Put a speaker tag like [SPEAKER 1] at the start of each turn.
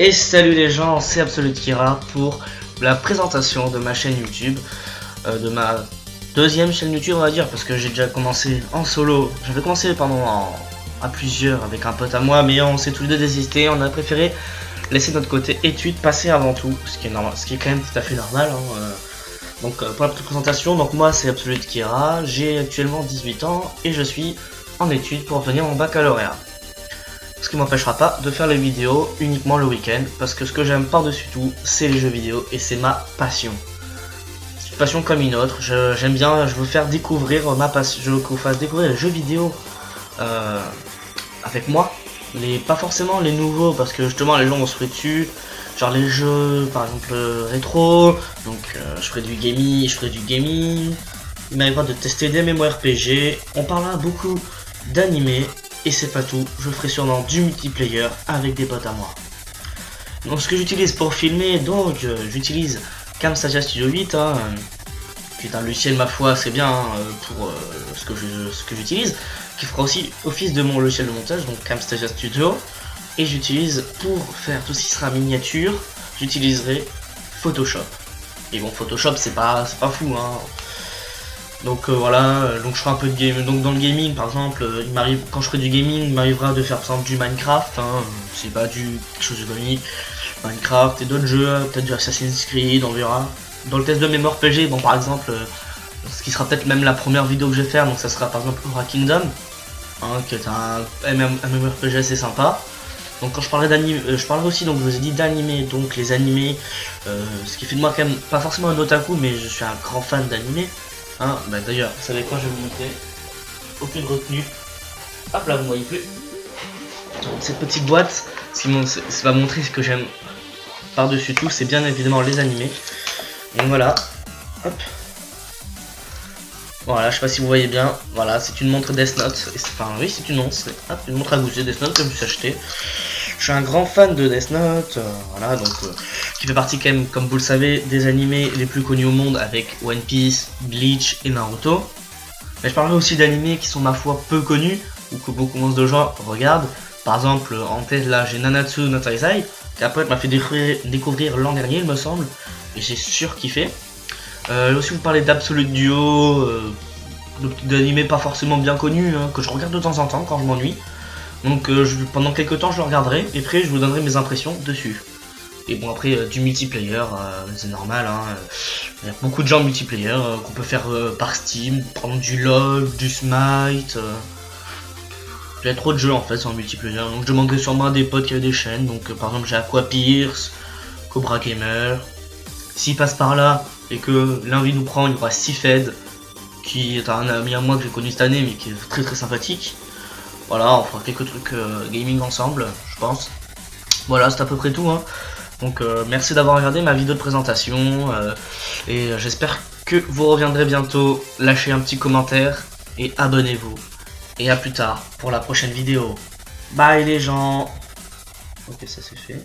[SPEAKER 1] Et salut les gens, c'est Absolute Kira pour la présentation de ma chaîne YouTube, de ma deuxième chaîne YouTube on va dire, parce que j'ai déjà commencé en solo. J'avais commencé à plusieurs avec un pote à moi, mais on s'est tous les deux désistés. On a préféré laisser notre côté étude passer avant tout, ce qui est normal, ce qui est quand même tout à fait normal. Donc pour la petite présentation, donc moi c'est Absolute Kira, j'ai actuellement 18 ans et je suis en études pour obtenir mon baccalauréat. Ce qui m'empêchera pas de faire les vidéos uniquement le week-end, parce que ce que j'aime par-dessus tout, c'est les jeux vidéo et c'est ma passion. C'est une passion comme une autre, j'aime bien, je veux faire découvrir ma passion, je veux qu'on fasse découvrir les jeux vidéo avec moi, pas forcément les nouveaux, parce que justement les gens vont se faire dessus, genre les jeux par exemple rétro, donc je ferai du gaming, il m'arrivera de tester des MMORPG, on parlera beaucoup d'animé. Et c'est pas tout, je ferai sûrement du multiplayer avec des potes à moi. Donc ce que j'utilise pour filmer, donc j'utilise Camtasia Studio 8, qui est un logiciel ma foi c'est bien pour ce que j'utilise, qui fera aussi office de mon logiciel de montage, donc Camtasia Studio. Et j'utilise pour faire tout ce qui sera miniature, j'utiliserai Photoshop. Et bon, Photoshop c'est pas fou Donc voilà, donc je ferai un peu de game. Donc dans le gaming par exemple, il m'arrive, quand je ferai du gaming, il m'arrivera de faire par exemple du Minecraft, c'est pas quelque chose de connu, Minecraft et d'autres jeux, peut-être du Assassin's Creed, on verra. Dans le test de MMORPG, bon par exemple, ce qui sera peut-être même la première vidéo que je vais faire, donc ça sera par exemple Aura Kingdom, qui est un MMORPG assez sympa. Donc quand je parlerai d'anime, je parlerai aussi, donc je vous ai dit d'animé, donc les animés, ce qui fait de moi quand même pas forcément un otaku, mais je suis un grand fan d'animé. Bah d'ailleurs, vous savez quoi, je vais vous montrer. Aucune retenue. Hop là, vous ne voyez plus. Donc, cette petite boîte, ça va montrer ce que j'aime par-dessus tout, c'est bien évidemment les animés. Donc voilà. Hop. Voilà, je sais pas si vous voyez bien. Voilà, c'est une montre Death Note. Enfin, oui, c'est une montre à gousset Death Note que je me suis acheté. Je suis un grand fan de Death Note, voilà, donc qui fait partie quand même, comme vous le savez, des animés les plus connus au monde avec One Piece, Bleach et Naruto. Mais je parlerai aussi d'animés qui sont ma foi peu connus, ou que beaucoup moins de gens regardent. Par exemple, en tête là, j'ai Nanatsu no Taizai, qui après m'a fait découvrir l'an dernier, il me semble, et j'ai surkiffé. Aussi vous parler d'Absolute Duo, d'animés pas forcément bien connus, que je regarde de temps en temps quand je m'ennuie. Donc pendant quelques temps je le regarderai et après je vous donnerai mes impressions dessus. Et bon après du multiplayer, c'est normal, il y a beaucoup de gens multiplayer qu'on peut faire par Steam, par exemple du LOL, du Smite. Il y a trop de jeux en fait en multiplayer, donc je demanderai sûrement à des potes qui avaient des chaînes, donc par exemple j'ai Aqua Pierce, Cobra Gamer. S'il passe par là et que l'envie nous prend, il y aura Sifed, qui est un ami à moi que j'ai connu cette année mais qui est très sympathique. Voilà, on fera quelques trucs gaming ensemble, je pense. Voilà, c'est à peu près tout. Donc merci d'avoir regardé ma vidéo de présentation. Et j'espère que vous reviendrez bientôt. Lâchez un petit commentaire et abonnez-vous. Et à plus tard pour la prochaine vidéo. Bye les gens. Ok, ça c'est fait.